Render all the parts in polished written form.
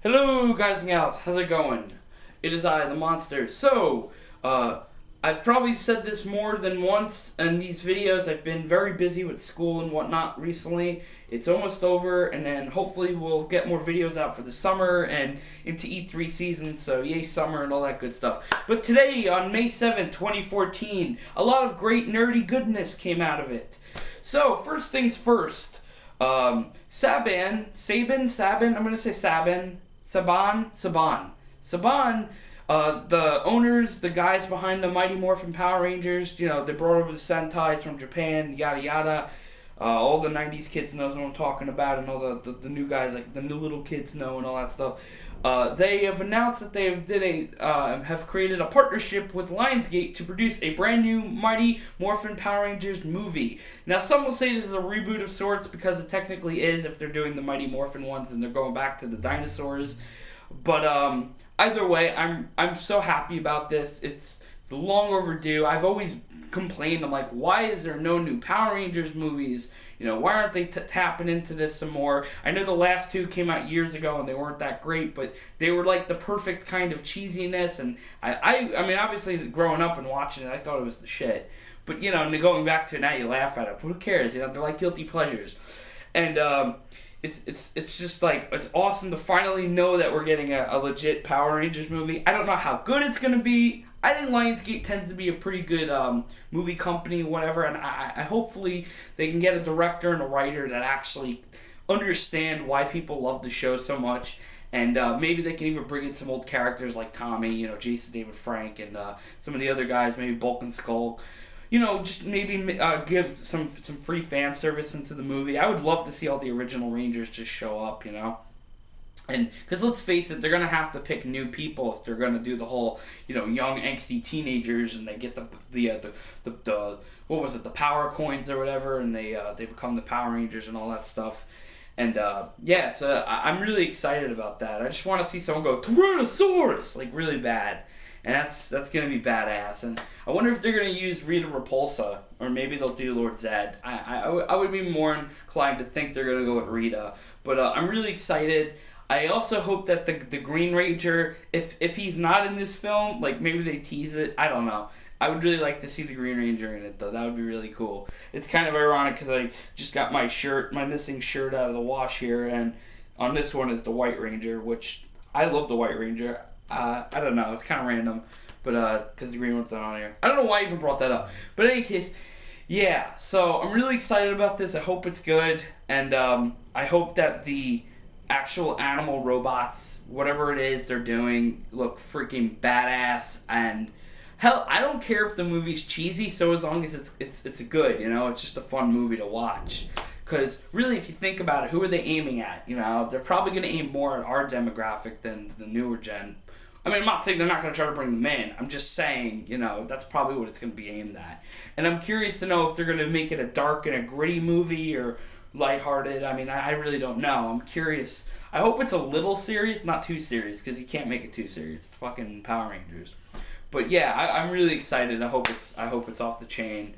Hello guys and gals, how's it going? It is I, the Monster. So, I've probably said this more than once in these videos. I've been very busy with school and whatnot recently. It's almost over, and then hopefully we'll get more videos out for the summer and into E3 season, so yay summer and all that good stuff. But today, on May 7th, 2014, a lot of great nerdy goodness came out of it. So, first things first, Saban, the owners, the guys behind the Mighty Morphin Power Rangers, you know, they brought over the Sentais from Japan, yada yada. All the 90s kids knows what I'm talking about, and all the new guys, like the new little kids know and all that stuff. They have announced that they have created a partnership with Lionsgate to produce a brand new Mighty Morphin Power Rangers movie. Now, some will say this is a reboot of sorts because it technically is if they're doing the Mighty Morphin ones and they're going back to the dinosaurs. But either way, I'm so happy about this. It's long overdue. I've always complained. I'm like, why is there no new Power Rangers movies? You know, why aren't they tapping into this some more? I know the last two came out years ago and they weren't that great, but they were like the perfect kind of cheesiness. And I mean, obviously, growing up and watching it, I thought it was the shit. But you know, going back to it now, you laugh at it. But who cares? You know, they're like guilty pleasures. And it's just like, it's awesome to finally know that we're getting a legit Power Rangers movie. I don't know how good it's gonna be. I think Lionsgate tends to be a pretty good movie company, whatever, and I hopefully they can get a director and a writer that actually understand why people love the show so much, and maybe they can even bring in some old characters like Tommy, you know, Jason David Frank, and some of the other guys, maybe Bulk and Skull. You know, just maybe give some free fan service into the movie. I would love to see all the original Rangers just show up, you know. And because let's face it, they're gonna have to pick new people if they're gonna do the whole, you know, young angsty teenagers, and they get the what was it, the power coins or whatever, and they become the Power Rangers and all that stuff. And yeah, so I'm really excited about that. I just want to see someone go Tyrannosaurus like really bad, and that's gonna be badass. And I wonder if they're gonna use Rita Repulsa, or maybe they'll do Lord Zed. I would be more inclined to think they're gonna go with Rita, but I'm really excited. I also hope that the Green Ranger, if he's not in this film, like maybe they tease it, I don't know. I would really like to see the Green Ranger in it though. That would be really cool. It's kind of ironic because I just got my missing shirt out of the wash here, and on this one is the White Ranger, which I love the White Ranger. I don't know, it's kind of random, but because the green one's not on here. I don't know why I even brought that up. But in any case, yeah, so I'm really excited about this. I hope it's good, and I hope that the actual animal robots, whatever it is they're doing, look freaking badass. And hell, I don't care if the movie's cheesy, so as long as it's good, you know, it's just a fun movie to watch. Because really, if you think about it, who are they aiming at? You know, they're probably going to aim more at our demographic than the newer gen. I mean, I'm not saying they're not going to try to bring them in. I'm just saying, you know, that's probably what it's going to be aimed at. And I'm curious to know if they're going to make it a dark and a gritty movie or lighthearted. I mean, I really don't know. I'm curious. I hope it's a little serious, not too serious, because you can't make it too serious. It's fucking Power Rangers. But yeah, I'm really excited. I hope it's off the chain.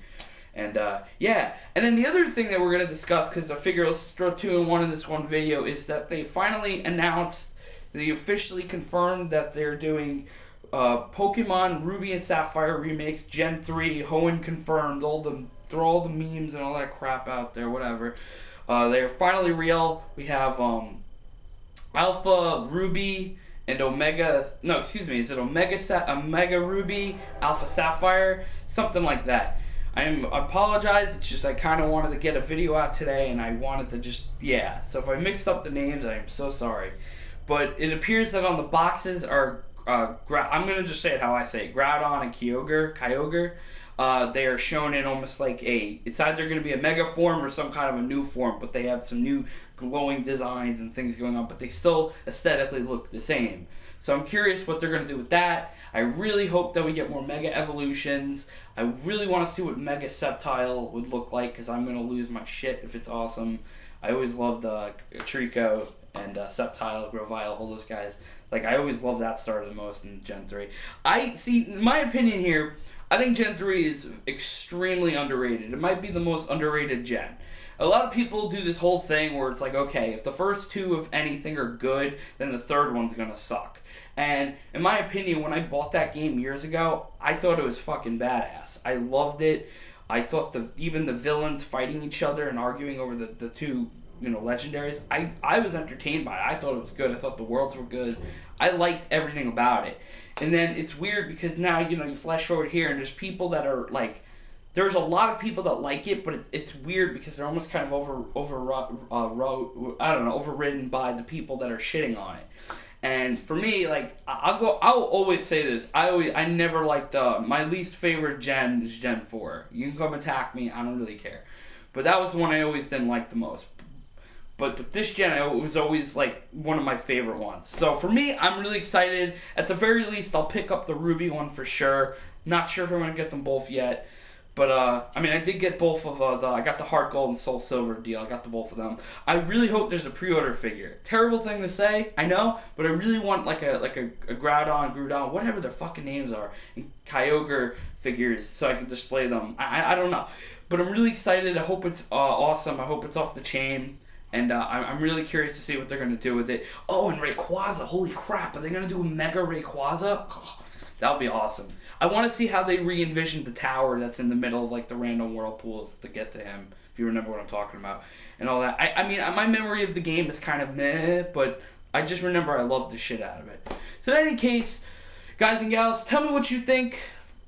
And yeah, and then the other thing that we're gonna discuss, because I figure let's throw two in one in this one video, is that they finally announced, they officially confirmed that they're doing Pokemon Ruby and Sapphire Remakes Gen 3. Hoenn confirmed throw all the memes and all that crap out there, whatever. They're finally real. We have Alpha Ruby and Omega. No, excuse me. Is it Omega Ruby, Alpha Sapphire, something like that? I apologize. It's just I kind of wanted to get a video out today, and I wanted to just So if I mixed up the names, I am so sorry. But it appears that on the boxes are I'm gonna just say it how I say it. Groudon and Kyogre. They are shown in almost like it's either going to be a mega form or some kind of a new form, but they have some new glowing designs and things going on, but they still aesthetically look the same. So I'm curious what they're going to do with that. I really hope that we get more Mega Evolutions. I really want to see what Mega Sceptile would look like, because I'm going to lose my shit if it's awesome. I always loved Trico and Sceptile, Grovyle, all those guys. Like, I always loved that starter the most in Gen 3. My opinion here, I think Gen 3 is extremely underrated. It might be the most underrated gen. a lot of people do this whole thing where it's like, okay, if the first two of anything are good, then the third one's gonna suck. And in my opinion, when I bought that game years ago, I thought it was fucking badass. I loved it. I thought even the villains fighting each other and arguing over the two, legendaries, I was entertained by it. I thought it was good. I thought the worlds were good. I liked everything about it. And then it's weird because now, you flash forward here and there's people that are like, there's a lot of people that like it, but it's weird because they're almost kind of overridden by the people that are shitting on it. And for me, like, I'll always say this. I never liked my least favorite gen is Gen 4. You can come attack me, I don't really care. But that was the one I always didn't like the most. But this gen, it was always, like, one of my favorite ones. So for me, I'm really excited. At the very least, I'll pick up the Ruby one for sure. Not sure if I'm going to get them both yet. But, I did get both of I got the Heart Gold and Soul Silver deal. I got the both of them. I really hope there's a pre-order figure. Terrible thing to say, I know, but I really want like a Groudon, whatever their fucking names are, and Kyogre figures so I can display them. I don't know. But I'm really excited. I hope it's awesome. I hope it's off the chain. And I'm really curious to see what they're going to do with it. Oh, and Rayquaza. Holy crap. Are they going to do a Mega Rayquaza? That would be awesome. I want to see how they re-envisioned the tower that's in the middle of, like, the random whirlpools to get to him, if you remember what I'm talking about, and all that. My memory of the game is kind of meh, but I just remember I loved the shit out of it. So in any case, guys and gals, tell me what you think.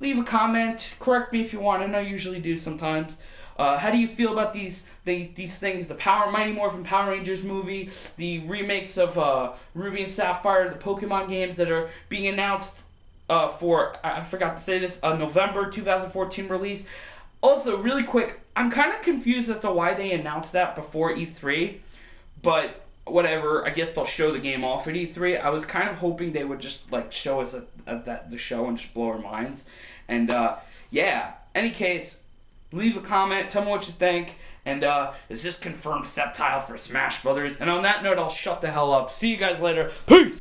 Leave a comment. Correct me if you want. I know I usually do sometimes. How do you feel about these things? The Mighty Morphin Power Rangers movie, the remakes of Ruby and Sapphire, the Pokemon games that are being announced for, I forgot to say this, November 2014 release. Also, really quick, I'm kind of confused as to why they announced that before E3, but whatever, I guess they'll show the game off at E3. I was kind of hoping they would just, like, show us the show and just blow our minds. And, yeah, any case, leave a comment, tell me what you think, and is this confirmed Sceptile for Smash Brothers? And on that note, I'll shut the hell up. See you guys later. Peace!